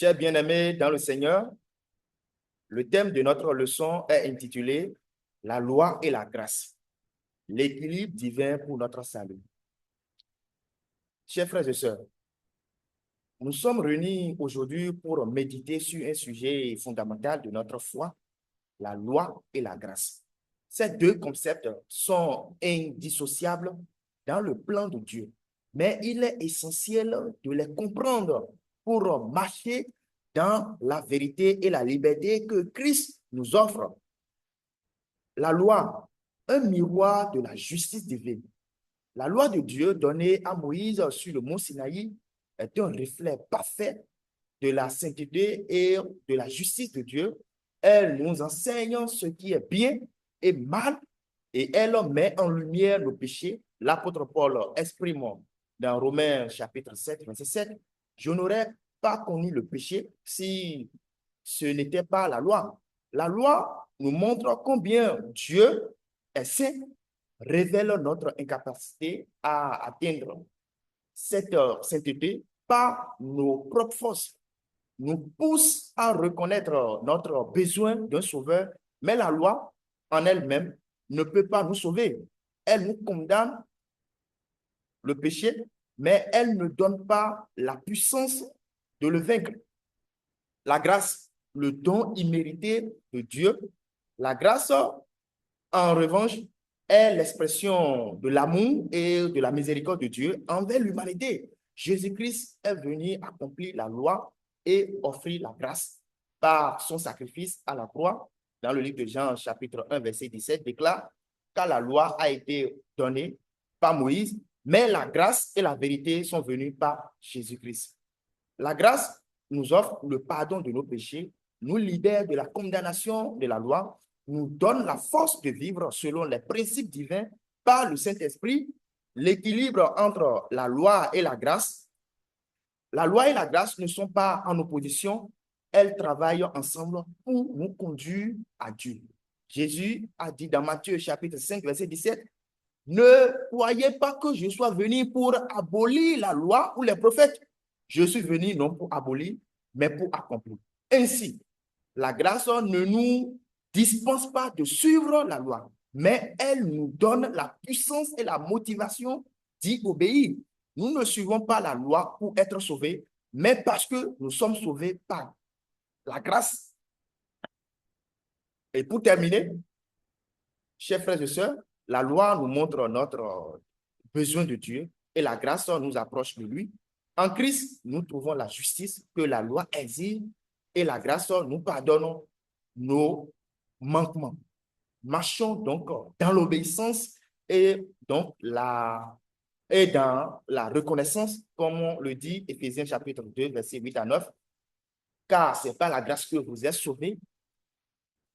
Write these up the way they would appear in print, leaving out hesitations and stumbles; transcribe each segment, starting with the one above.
Chers bien-aimés dans le Seigneur, le thème de notre leçon est intitulé La loi et la grâce, l'équilibre divin pour notre salut. Chers frères et sœurs, nous sommes réunis aujourd'hui pour méditer sur un sujet fondamental de notre foi, la loi et la grâce. Ces deux concepts sont indissociables dans le plan de Dieu, mais il est essentiel de les comprendre pour marcher dans la vérité et la liberté que Christ nous offre. La loi, un miroir de la justice divine. La loi de Dieu donnée à Moïse sur le mont Sinaï est un reflet parfait de la sainteté et de la justice de Dieu. Elle nous enseigne ce qui est bien et mal et elle met en lumière nos péchés. L'apôtre Paul exprime dans Romains chapitre 7, verset 7, « Je n'aurais pas connu le péché si ce n'était pas la loi. » La loi nous montre combien Dieu est saint, révèle notre incapacité à atteindre cette sainteté par nos propres forces, nous pousse à reconnaître notre besoin d'un sauveur, mais la loi en elle-même ne peut pas nous sauver. Elle nous condamne le péché, mais elle ne donne pas la puissance de le vaincre. La grâce, le don immérité de Dieu, la grâce, en revanche, est l'expression de l'amour et de la miséricorde de Dieu envers l'humanité. Jésus-Christ est venu accomplir la loi et offrir la grâce par son sacrifice à la croix. Dans le livre de Jean, chapitre 1, verset 17, déclare car la loi a été donnée par Moïse, mais la grâce et la vérité sont venues par Jésus-Christ. La grâce nous offre le pardon de nos péchés, nous libère de la condamnation de la loi, nous donne la force de vivre selon les principes divins par le Saint-Esprit, l'équilibre entre la loi et la grâce. La loi et la grâce ne sont pas en opposition, elles travaillent ensemble pour nous conduire à Dieu. Jésus a dit dans Matthieu chapitre 5, verset 17, « Ne croyez pas que je sois venu pour abolir la loi ou les prophètes. Je suis venu non pour abolir, mais pour accomplir. » Ainsi, la grâce ne nous dispense pas de suivre la loi, mais elle nous donne la puissance et la motivation d'y obéir. Nous ne suivons pas la loi pour être sauvés, mais parce que nous sommes sauvés par la grâce. Et pour terminer, chers frères et sœurs, la loi nous montre notre besoin de Dieu et la grâce nous approche de lui. En Christ, nous trouvons la justice que la loi exige et la grâce nous pardonne nos manquements. Marchons donc dans l'obéissance et donc dans la reconnaissance, comme on le dit, Éphésiens chapitre 2, versets 8 à 9, car c'est par la grâce que vous êtes sauvés,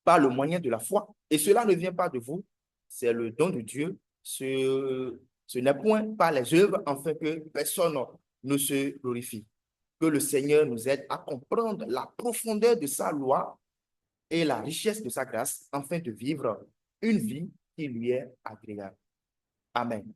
par le moyen de la foi. Et cela ne vient pas de vous, c'est le don de Dieu. Ce n'est point par les œuvres, afin que personne ne se glorifie. Que le Seigneur nous aide à comprendre la profondeur de sa loi et la richesse de sa grâce, afin de vivre une vie qui lui est agréable. Amen.